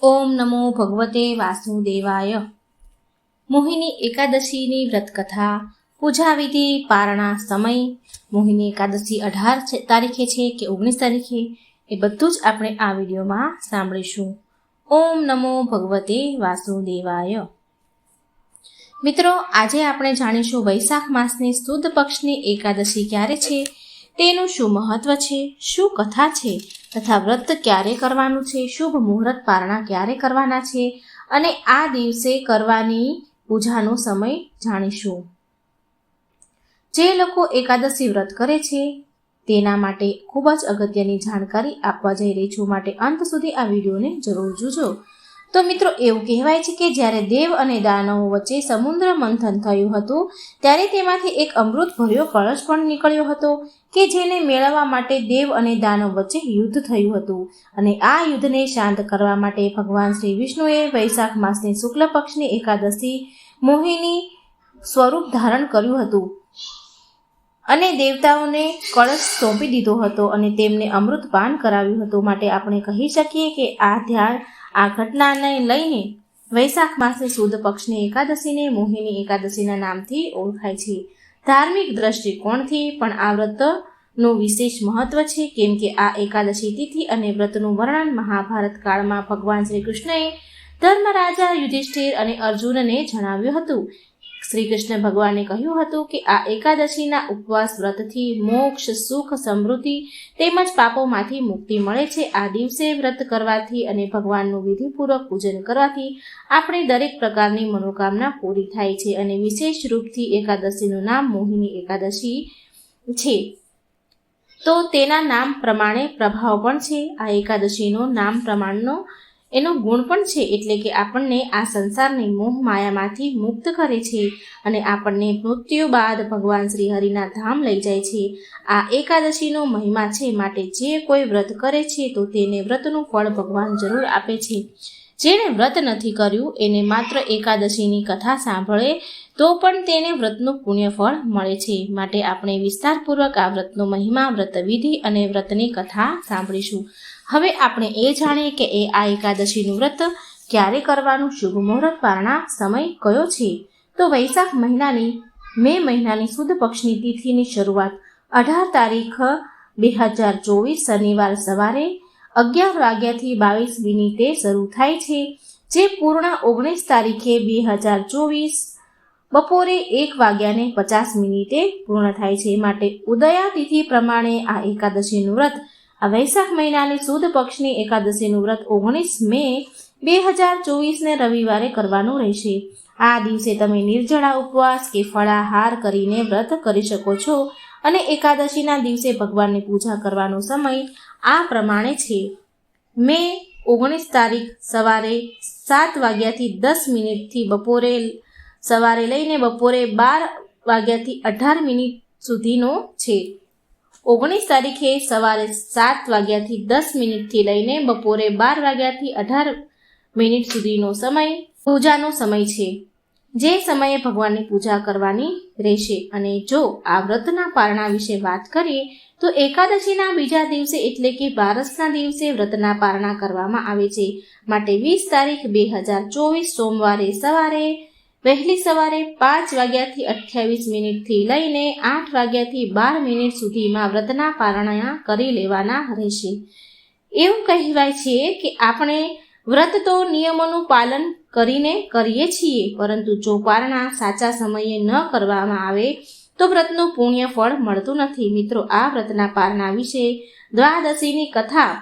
ઓમ નમો ભગવતે વાસુદેવાય। મોહિની એકાદશીની વ્રતકથા, પૂજાવિધિ, પારણા સમય, મોહિની એકાદશી 18 તારીખે છે કે 19 તારીખે, એ બધું જ આપણે આ વિડીયોમાં સાંભળીશું। ઓમ નમો ભગવતે વાસુદેવાય। મિત્રો, આજે આપણે જાણીશું વૈશાખ માસની સુદ પક્ષની એકાદશી ક્યારે છે, તેનું શું મહત્વ છે, શું કથા છે તથા વ્રત ક્યારે કરવાનું છે, શુભ મુહૂર્ત પારણા ક્યારે કરવાના છે અને આ દિવસે કરવાની પૂજાનો સમય જાણીશું। જે લોકો એકાદશી વ્રત કરે છે તેના માટે ખૂબ જ અગત્યની જાણકારી આપવા જઈ રહી છું, માટે અંત સુધી આ વિડીયોને જરૂર જોજો। તો મિત્રો, એવું કહેવાય છે કે જ્યારે દેવ અને દાનવો વચ્ચે સમુદ્ર મંથન થયું હતું ત્યારે તેમાંથી એક અમૃત ભર્યો કળશ પણ નીકળ્યો હતો કે જેને મેળવવા માટે દેવ અને દાનવ વચ્ચે યુદ્ધ થયું હતું, અને આ યુદ્ધને શાંત કરવા માટે ભગવાન શ્રી વિષ્ણુએ વૈશાખ માસની શુક્લ પક્ષની એકાદશી મોહિની સ્વરૂપ ધારણ કર્યું હતું અને દેવતાઓને કળશ સોંપી દીધો હતો અને તેમને અમૃત પાન કરાવ્યું હતું। માટે આપણે કહી શકીએ કે આ ઘટનાને લઈને વૈશાખ માસની સુદ પક્ષની એકાદશીને મોહિની એકાદશીના નામથી ઓળખાય છે। ધાર્મિક દ્રષ્ટિકોણથી પણ આ વ્રતનું વિશેષ મહત્વ છે, કેમ કે આ એકાદશી તિથિ અને વ્રતનું વર્ણન મહાભારત કાળમાં ભગવાન શ્રી કૃષ્ણએ ધર્મરાજા યુધિષ્ઠિર અને અર્જુનને જણાવ્યું હતું। શ્રી કૃષ્ણ ભગવાને કહ્યું હતું કે આ એકાદશીના ઉપવાસ વ્રતથી મોક્ષ, સુખ, સમૃદ્ધિ તેમજ પાપોમાંથી મુક્તિ મળે છે। આ દિવસે વ્રત કરવાથી અને ભગવાનનું વિધિપૂર્વક પૂજન કરવાથી આપણી દરેક પ્રકારની મનોકામના પૂરી થાય છે અને વિશેષ રૂપથી એકાદશીનું નામ મોહિની એકાદશી છે, તો તેના નામ પ્રમાણે પ્રભાવ પણ છે। આ એકાદશીનો નામ પ્રમાણનો એનો ગુણ પણ છે, એટલે કે આપણને આ સંસારની મોહ માયામાંથી મુક્ત કરે છે અને આપણને મૃત્યુ બાદ ભગવાન શ્રી હરિના ધામ લઈ જાય છે। આ એકાદશીનો મહિમા છે, માટે જે કોઈ વ્રત કરે છે તો તેને વ્રતનું ફળ ભગવાન જરૂર આપે છે। જેણે વ્રત નથી કર્યું એને માત્ર એકાદશીની કથા સાંભળે તો પણ તેને વ્રતનું પુણ્ય ફળ મળે છે। માટે આપણે વિસ્તારપૂર્વક આ વ્રતનો મહિમા, વ્રતવિધિ અને વ્રતની કથા સાંભળીશું। હવે આપણે એ જાણીએ કે આ એકાદશીનું વ્રત ક્યારે કરવાનું, શુભ મુહૂર્ત પારણા સમય કયો છે। તો વૈશાખ મહિનાની મે મહિનાની સુદ પક્ષની તિથિની શરૂઆત 18 તારીખ 2024 શનિવાર સવારે 11 વાગ્યાથી 22 મિનિટે શરૂ થાય છે, જે પૂર્ણ 19 તારીખે 2024 બપોરે 1 વાગ્યાને 50 મિનિટે પૂર્ણ થાય છે। માટે ઉદયા તિથિ પ્રમાણે આ એકાદશીનું વ્રત, આ વૈશાખ મહિનાની સુદ પક્ષની એકાદશીનું વ્રત 19 મે 2024ને રવિવારે કરવાનું રહેશે। આ દિવસે તમે નિર્જળા ઉપવાસ કે ફળાહાર કરીને વ્રત કરી શકો છો અને એકાદશીના દિવસે ભગવાનની પૂજા કરવાનો સમય આ પ્રમાણે છે। મે 19 તારીખ સવારે 7 વાગ્યાથી 10 મિનિટથી બપોરે સવારે લઈને બપોરે 12 વાગ્યાથી 18 મિનિટ સુધીનો છે। 19 તારીખે સવારે 7 વાગ્યાથી 10 મિનિટથી લઈને બપોરે 12 વાગ્યાથી 18 મિનિટ સુધીનો સમય પૂજાનો સમય છે, જે સમયે ભગવાનની પૂજા કરવાની રહેશે। અને જો આ વ્રતના પારણા વિશે વાત કરીએ તો એકાદશીના બીજા દિવસે એટલે કે બારસના દિવસે વ્રતના પારણા કરવામાં આવે છે। માટે 20 તારીખ 2024 સોમવારે સવારે વહેલી સવારે 5 વાગ્યાથી 28 મિનિટથી લઈને 8 વાગ્યાથી 12 મિનિટ સુધીમાં વ્રતના પારણા કરી લેવાના રહેશે। એવું કહેવાય છે કે આપણે વ્રત તો નિયમોનું પાલન કરીને કરીએ છીએ, પરંતુ જો પારણા સાચા સમયે ન કરવામાં આવે તો વ્રતનું પુણ્ય ફળ મળતું નથી। મિત્રો, આ વ્રતના પારણા વિશે દ્વાદશીની કથા,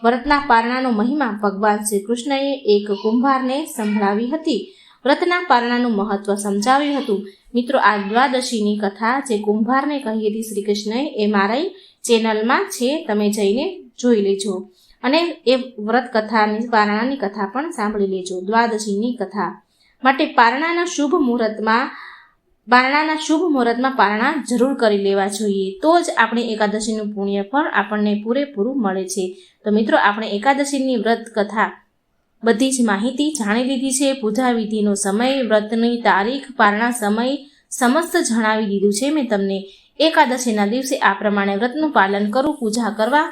વ્રતના પારણાનો મહિમા ભગવાન શ્રી કૃષ્ણએ એક કુંભારને સંભળાવી હતી, વ્રતના પારણાનું મહત્વ સમજાવ્યું હતું। મિત્રો, આ દ્વાદશીની કથા જે કુંભારને કહી હતી શ્રી કૃષ્ણએ, એ મારી ચેનલમાં છે, તમે જઈને જોઈ લેજો અને એ વ્રત કથાની પારણાની કથા પણ સાંભળી લેજો, દ્વાદશીની કથા। માટે પારણાના શુભ મુહૂર્તમાં પારણા જરૂર કરી લેવા જોઈએ, તો જ આપણે એકાદશીનું પુણ્ય ફળ આપણને પૂરેપૂરું મળે છે। તો મિત્રો, આપણે એકાદશીની વ્રત કથા બધી જ માહિતી જાણી લીધી છે। પૂજા વિધિનો સમય, વ્રતની તારીખ, પારણા સમય સમસ્ત જણાવી દીધું છે મેં તમને। એકાદશીના દિવસે આ પ્રમાણે વ્રતનું પાલન કરવું, પૂજા કરવા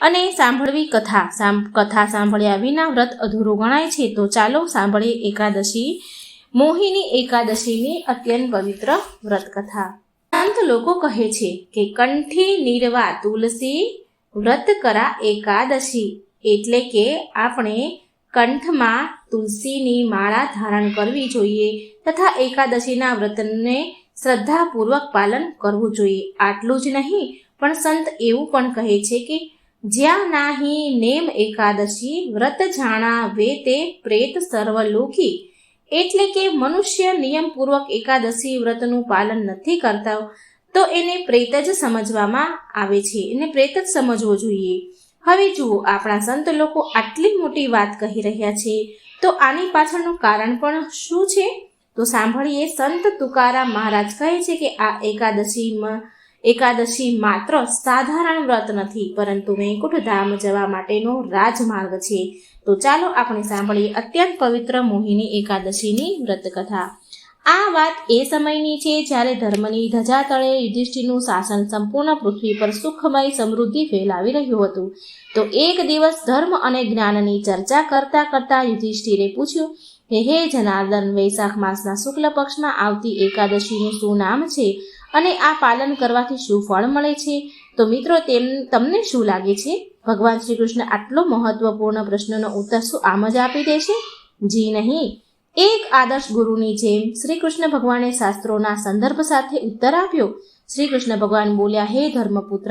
અને સાંભળવી કથા સાંભળ્યા વિના વ્રત અધૂરું ગણાય છે. તો ચાલો સાંભળીએ એકાદશી મોહિની એકાદશીની અત્યંત પવિત્ર વ્રત કથા. સંત લોકો કહે છે કે કંઠી નિર્વા તુલસી વ્રત કરા એકાદશી, એટલે કે આપણે કંઠમાં તુલસીની માળા ધારણ કરવી જોઈએ તથા એકાદશીના વ્રતને શ્રદ્ધાપૂર્વક પાલન કરવું જોઈએ. આટલું જ નહીં, પણ સંત એવું પણ કહે છે કે જ્યાં નાહી નેમ એકાદશી વ્રત જાણા વે તે પ્રેત સર્વલોકી, એટલે કે મનુષ્ય નિયમપૂર્વક એકાદશી વ્રતનું પાલન નથી કરતા તો એને પ્રેત જ સમજવામાં આવે છે, એને પ્રેત જ સમજવો જોઈએ. હવે જુઓ, આપણા સંત લોકો આટલી મોટી વાત કહી રહ્યા છે, તો આની પાછળનું કારણ પણ શું છે? તો સાંભળીએ. સંત તુકારામ મહારાજ કહે છે કે આ એકાદશી માત્ર સાધારણ વ્રત નથી, પરંતુ વૈકુંઠ ધામ જવા માટેનો રાજમાર્ગ છે. તો ચાલો આપણે સાંભળીએ અત્યંત પવિત્ર મોહિની એકાદશીની વ્રત કથા. આ વાત એ સમયની છે જ્યારે ધર્મની ધજા તળે યુધિષ્ઠિરનું શાસન સંપૂર્ણ પૃથ્વી પર સુખમય સમૃદ્ધિ ફેલાવી રહ્યું હતું. તો એક દિવસ ધર્મ અને જ્ઞાનની ચર્ચા કરતા કરતા યુધિષ્ઠિરે પૂછ્યું કે હે જનાર્દન, વૈશાખ માસના શુક્લ પક્ષમાં આવતી એકાદશીનું શું નામ છે અને આ પાલન કરવાથી શું ફળ મળે છે? તો મિત્રો, તમને શું લાગે છે? ભગવાન શ્રી કૃષ્ણ આટલો મહત્વપૂર્ણ પ્રશ્નનો ઉત્તર શું આમ જ આપી દેશે? જી નહીં. એક આદર્શ ગુરુની જેમ શ્રી કૃષ્ણ ભગવાને શાસ્ત્રોના સંદર્ભ સાથે ઉત્તર આપ્યો. શ્રી કૃષ્ણ ભગવાન બોલ્યા, હે ધર્મપુત્ર,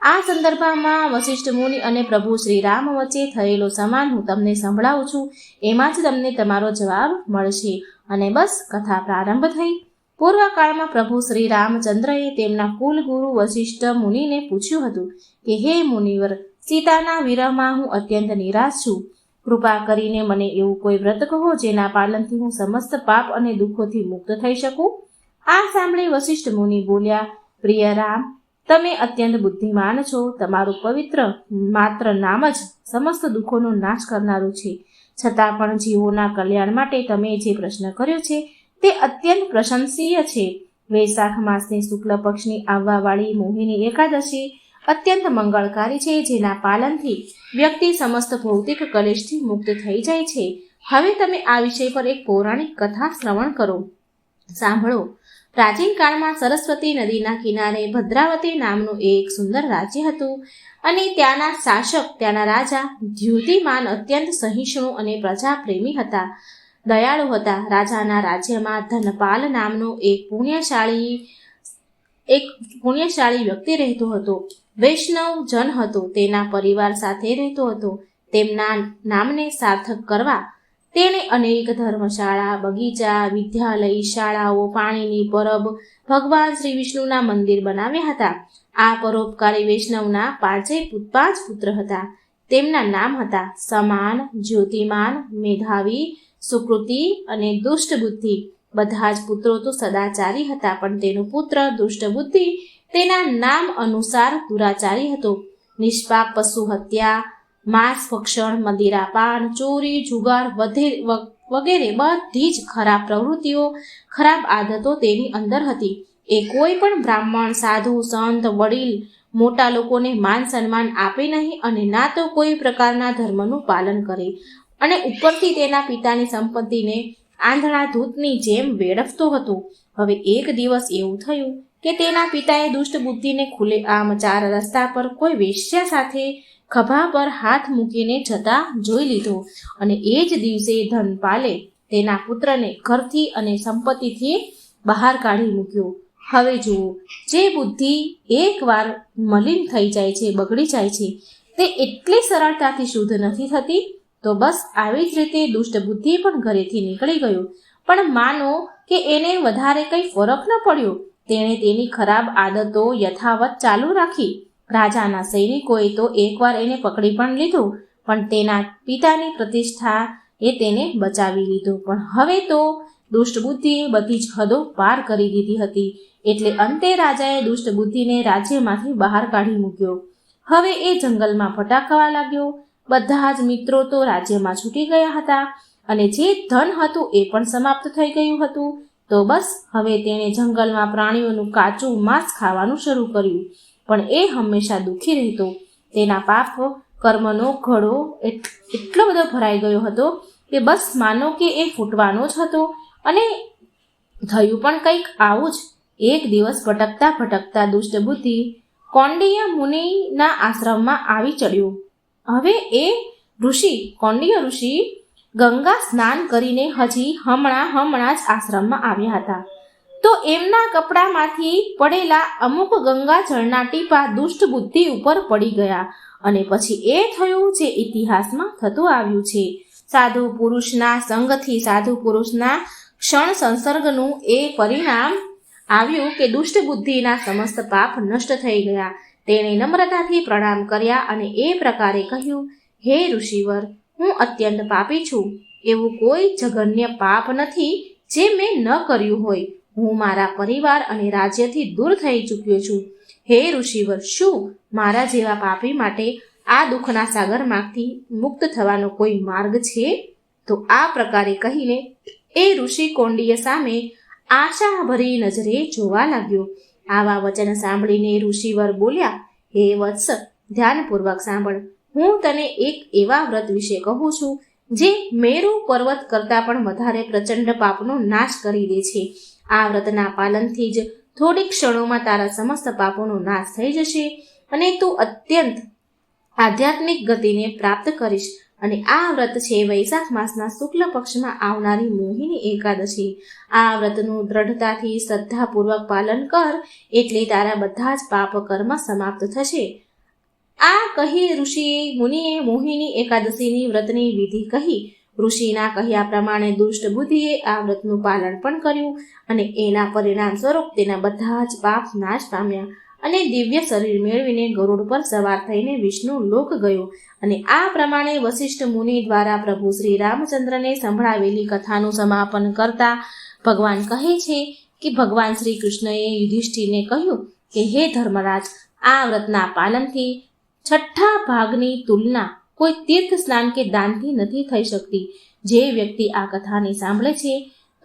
આ સંદર્ભમાં વશિષ્ઠ મુનિ અને પ્રભુ શ્રી રામ વચ્ચે થયેલો સમાન હું તમને સંભળાવું છું, એમાં જ તમને તમારો જવાબ મળશે. અને બસ કથા પ્રારંભ થઈ. પૂર્વકાળમાં પ્રભુ શ્રી રામચંદ્રએ તેમના કુલ ગુરુ વશિષ્ઠ મુનિને પૂછ્યું હતું કે હે મુનિવર, સીતાના વિરહમાં હું અત્યંત નિરાશ છું. કૃપા કરીને મને એવું કોઈ વ્રત કહો જેના પાલનથી હું સમસ્ત પાપ અને દુઃખોથી મુક્ત થઈ શકું. આ સાંભળી વશિષ્ઠ મુનિ બોલ્યા, પ્રિય રામ, તમે અત્યંત બુદ્ધિમાન છો. તમારું પવિત્ર માત્ર નામ જ સમસ્ત દુઃખોનો નાશ કરનારું છે. છતાં પણ જીવોના કલ્યાણ માટે તમે જે પ્રશ્ન કર્યો છે તે અત્યંત પ્રશંસનીય છે. વૈશાખ માસની શુક્લ પક્ષની આવવાવાળી મોહિની એકાદશી અત્યંત મંગળકારી છે, જેના પાલનથી વ્યક્તિ સમસ્ત ભૌતિક કલેશથી મુક્ત થઈ જાય છે. હવે તમે આ વિષય પર એક પૌરાણિક કથા શ્રવણ કરો. સાંભળો. પ્રાચીન કાળમાં સરસ્વતી નદીના કિનારે ભદ્રાવતી નામનું એક સુંદર રાજ્ય હતું અને ત્યાંના શાસક, ત્યાંના રાજા દ્યુતિમાન અત્યંત સહિષ્ણુ અને પ્રજાપ્રેમી હતા, દયાળુ હતા. રાજાના રાજ્યમાં ધનપાલ નામનો એક પુણ્યશાળી વ્યક્તિ રહેતો હતો. વૈષ્ણવ જન હતો. તેના પરિવાર સાથે રહેતો હતો. તેમના નામને સાર્થક કરવા તેણે અનેક ધર્મશાળા, બગીચા, વિદ્યાલય, શાળાઓ, પાણીની પરબ, ભગવાન શ્રી વિષ્ણુના મંદિર બનાવ્યા હતા. આ પરોપકારી વૈષ્ણવના પાંચ પુત્ર હતા. તેમના નામ હતા સમાન, જ્યોતિમાન, મેધાવી, સુકૃતિ અને દુષ્ટ બુદ્ધિ. બધા જ પુત્રો તો સદાચારી હતા, પણ તેનો પુત્ર દુષ્ટ બુદ્ધિ તેના નામ અનુસાર દુરાચારી હતો. નિષ્પાપ પશુ હત્યા, માંસ ભક્ષણ, મદિરાપાન, ચોરી, જુગાર વગેરે બધી જ ખરાબ પ્રવૃત્તિઓ, ખરાબ આદતો તેની અંદર હતી. એ કોઈ પણ બ્રાહ્મણ, સાધુ, સંત, વડીલ, મોટા લોકોને માન સન્માન આપે નહીં અને ના તો કોઈ પ્રકારના ધર્મનું પાલન કરે, અને ઉપરથી તેના પિતાની સંપત્તિને આંધળા ધૂતની જેમ વેડફતો હતો. હવે એક દિવસ એવું થયું કે તેના પિતાએ દુષ્ટ બુદ્ધિને ખુલ્લેઆમ ચાર રસ્તા પર કોઈ વેશ્યા સાથે ખભા પર હાથ મૂકીને જતા જોઈ લીધો, અને એ જ દિવસે ધનપાલે તેના પુત્રને ઘરથી અને સંપત્તિથી બહાર કાઢી મૂક્યો. હવે જુઓ, જે બુદ્ધિ એકવાર મલિન થઈ જાય છે, બગડી જાય છે, તે એટલી સરળતાથી શુદ્ધ નથી થતી. તો બસ આવી જ રીતે દુષ્ટ બુદ્ધિ પણ ઘરેથી નીકળી ગયો, પણ માનો કે એને વધારે કંઈ ફરક ન પડ્યો. તેણે તેની ખરાબ આદતો યથાવત ચાલુ રાખી. રાજાના સૈનિકોએ તો એકવાર એને પકડી પણ લીધો, પણ તેના પિતાની પ્રતિષ્ઠા એ તેને બચાવી લીધો. પણ હવે તો દુષ્ટ બુદ્ધિએ બધી જ હદો પાર કરી દીધી હતી. એટલે અંતે રાજાએ દુષ્ટ બુદ્ધિને રાજ્યમાંથી બહાર કાઢી મૂક્યો. હવે એ જંગલમાં ભટકવા લાગ્યો. બધા જ મિત્રો તો રાજ્યમાં છૂટી ગયા હતા અને જે ધન હતું એ પણ સમાપ્ત થઈ ગયું હતું. તો બસ હવે તેણે જંગલમાં પ્રાણીઓનું કાચું માંસ ખાવાનું શરૂ કર્યું. પણ એ હંમેશા દુઃખી રહેતો. તેના પાપ કર્મનો ઘડો એટલો બધો ભરાઈ ગયો હતો કે બસ માનો કે એ ફૂટવાનો જ હતો. અને થયું પણ કંઈક આવું જ. એક દિવસ ભટકતા ભટકતા દુષ્ટ બુદ્ધિ કૌંડિન્ય મુનિના આશ્રમમાં આવી ચડ્યું. હવે એ કૌંડિન્ય ઋષિ ગંગા સ્નાન કરીને હજી હમણાં જ આશ્રમમાં આવ્યા હતા. તો એમના કપડામાંથી પડેલા અમુક ગંગાજળના ટીપા દુષ્ટ બુદ્ધિ ઉપર પડી ગયા. અને પછી એ થયું જે ઇતિહાસમાં થતું આવ્યું છે. સાધુ પુરુષના સંગથી સાધુ પુરુષના ક્ષણ સંસર્ગનું એ પરિણામ આવ્યું કે દુષ્ટ બુદ્ધિના સમસ્ત પાપ નષ્ટ થઈ ગયા. તેણે નમ્રતાથી પ્રણામ કર્યા અને એ પ્રકારે કહ્યું, હે ઋષિવર, હું અત્યંત પાપી છું. એવું કોઈ જઘન્ય પાપ નથી જે મેં ન કર્યું હોય. હું મારા પરિવાર અને રાજ્યથી દૂર થઈ ચૂક્યો છું. હે ઋષિવર, શું મારા જેવા પાપી માટે આ દુઃખના સાગરમાંથી મુક્ત થવાનો કોઈ માર્ગ છે? તો આ પ્રકારે કહીને એ ઋષિ કૌંડિન્ય સામે આશાભરી નજરે જોવા લાગ્યો. આવા વચન સાંભળીને ઋષિવર બોલ્યા, હે વત્સ, ધ્યાનપૂર્વક સાંભળ. હું તને એક એવા વ્રત વિશે કહું છું જે મેરુ પર્વત કરતાં પણ વધારે પ્રચંડ પાપનો નાશ કરી દે છે. આ વ્રતના પાલનથી જ થોડીક ક્ષણોમાં તારા સમસ્ત પાપોનો નાશ થઈ જશે અને તું અત્યંત આધ્યાત્મિક ગતિને પ્રાપ્ત કરીશ. અને આ વ્રત છે વૈશાખ માસના શુક્લ પક્ષમાં આવનારી મોહિની એકાદશી. આ વ્રતનું દ્રઢતાથી શ્રદ્ધાપૂર્વક પાલન કર, એટલે તારા બધા જ પાપ કર્મ સમાપ્ત થશે. આ કહી મુનિએ મોહિની એકાદશીની વ્રતની વિધિ કહી. ઋષિના કહ્યા પ્રમાણે દુષ્ટ બુદ્ધિએ આ વ્રતનું પાલન પણ કર્યું અને એના પરિણામ સ્વરૂપ તેના બધા જ પાપ નાશ પામ્યા અને દિવ્ય શરીર મેળવીને ગરુડ પર સવાર થઈને વિષ્ણુ લોક ગયો. અને આ પ્રમાણે વશિષ્ઠ મુનિ દ્વારા પ્રભુ શ્રી રામચંદ્રને સંભળાવેલી કથાનું સમાપન કરતા ભગવાન કહે છે કે ભગવાન શ્રી કૃષ્ણએ યુધિષ્ઠિરને કહ્યું કે હે ધર્મરાજ, આ વ્રતના પાલનથી 6ઠ્ઠા ભાગની તુલના કોઈ તીર્થ સ્નાન કે દાનથી નથી થઈ શકતી. જે વ્યક્તિ આ કથાને સાંભળે છે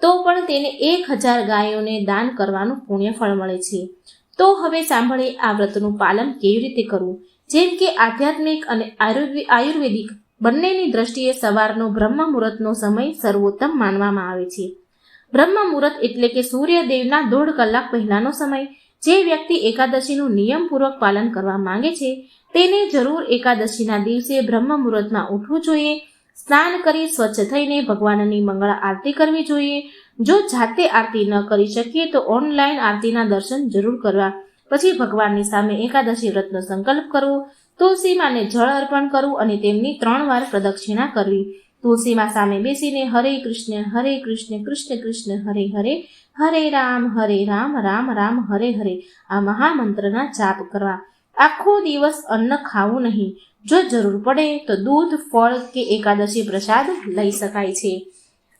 તો પણ તેને 1000 ગાયોને દાન કરવાનું પુણ્ય ફળ મળે છે. તો હવે સાંભળે આ વ્રતનું પાલન કેવી રીતે કરવું. જેમ કે આધ્યાત્મિક અને આયુર્વેદિક બંનેની દ્રષ્ટિએ સવારનો બ્રહ્મ મુહૂર્તનો સમય સર્વોત્તમ માનવામાં આવે છે. બ્રહ્મ મુહૂર્ત એટલે કે સૂર્યદેવના 1.5 કલાક પહેલાનો સમય. જે વ્યક્તિ એકાદશીનું નિયમપૂર્વક પાલન કરવા માંગે છે તેને જરૂર એકાદશીના દિવસે બ્રહ્મ મુહૂર્તમાં ઉઠવું જોઈએ. સ્નાન કરી સ્વચ્છ થઈને ભગવાનની મંગળા આરતી કરવી જોઈએ. જો જાતે આરતી ન કરી શકીએ તો ઓનલાઈન આરતીના દર્શન જરૂર કરવા. પછી ભગવાનની સામે એકાદશી વ્રતનો સંકલ્પ કરવો. તુલસીમાને જળ અર્પણ કરવું અને તેમની 3 વાર પ્રદક્ષિણા કરવી. તુલસીમા સામે બેસીને હરે કૃષ્ણ કૃષ્ણ કૃષ્ણ હરે હરે, હરે રામ રામ રામ હરે હરે આ મહામંત્રના જાપ કરવા. આખો દિવસ અન્ન ખાવું નહીં. જો જરૂર પડે તો દૂધ, ફળ કે એકાદશી પ્રસાદ લઈ શકાય છે.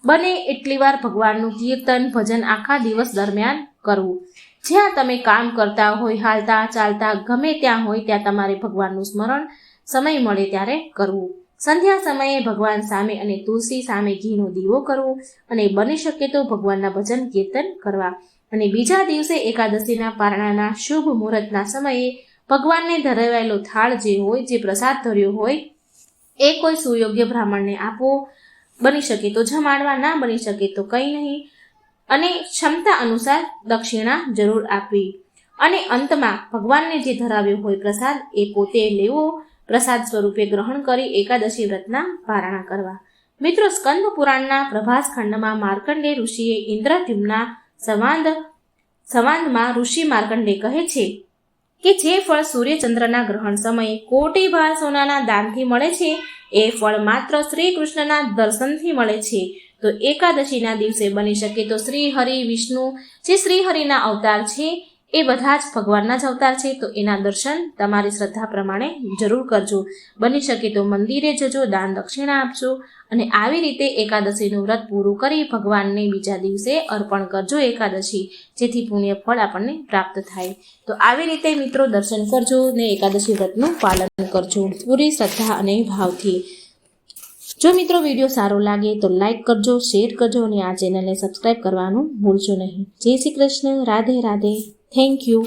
બને એટલી વાર ભગવાનનું કીર્તન ભજન આખા દિવસ દરમિયાન કરવું. જ્યાં તમે કામ કરતા હોય, હાલતા ચાલતા ગમે ત્યાં હોય ત્યાં તમારે ભગવાનનું સ્મરણ સમય મળે ત્યારે કરવું. સંધ્યા સમયે ભગવાન સામે અને તુલસી સામે ઘીનો દીવો કરવો અને બની શકે તો ભગવાનના ભજન કીર્તન કરવા. અને બીજા દિવસે એકાદશીના પારણાના શુભ મુહૂર્તના સમયે ભગવાનને ધરાવેલો થાળ જે હોય, જે પ્રસાદ ધર્યો હોય, એ કોઈ સુયોગ્ય બ્રાહ્મણને આપવો. બની શકે તો જમાડવા, ના બની શકે તો કંઈ નહીં. અને ક્ષમતા અનુસાર દક્ષિણા જરૂર આપવી. અને અંતમાં ભગવાનને જે ધરાવ્યો હોય પ્રસાદ એ પોતે લેવો. પ્રસાદ સ્વરૂપે ગ્રહણ કરી એકાદશી વ્રતના પારણા કરવા. મિત્રો, સ્કંદ પુરાણના પ્રભાસ ખંડમાં માર્કંડે ઋષિએ ઇન્દ્રદ્યુમ્નના સંવાદમાં ઋષિ માર્કંડે કહે છે કે જે ફળ સૂર્યચંદ્રના ગ્રહણ સમયે કોટી ભાર સોનાના દાનથી મળે છે એ ફળ માત્ર શ્રી કૃષ્ણના દર્શનથી મળે છે. તો એકાદશીના દિવસે બની શકે તો શ્રી હરિ વિષ્ણુ, જે શ્રી હરિના અવતાર છે એ બધા જ ભગવાનના જ અવતાર છે, તો એના દર્શન તમારી શ્રદ્ધા પ્રમાણે જરૂર કરજો. બની શકે તો મંદિરે જજો, દાન દક્ષિણા આપજો અને આવી રીતે એકાદશીનું વ્રત પૂરું કરી ભગવાનને બીજા દિવસે અર્પણ કરજો એકાદશી, જેથી પુણ્ય ફળ આપણને પ્રાપ્ત થાય. તો આવી રીતે મિત્રો દર્શન કરજો ને એકાદશી વ્રતનું પાલન કરજો પૂરી શ્રદ્ધા અને ભાવથી. જો મિત્રો વિડીયો સારો લાગે તો લાઈક કરજો, શેર કરજો અને આ ચેનલને સબસ્ક્રાઈબ કરવાનું ભૂલશો નહીં. જય શ્રી કૃષ્ણ. રાધે રાધે. Thank you.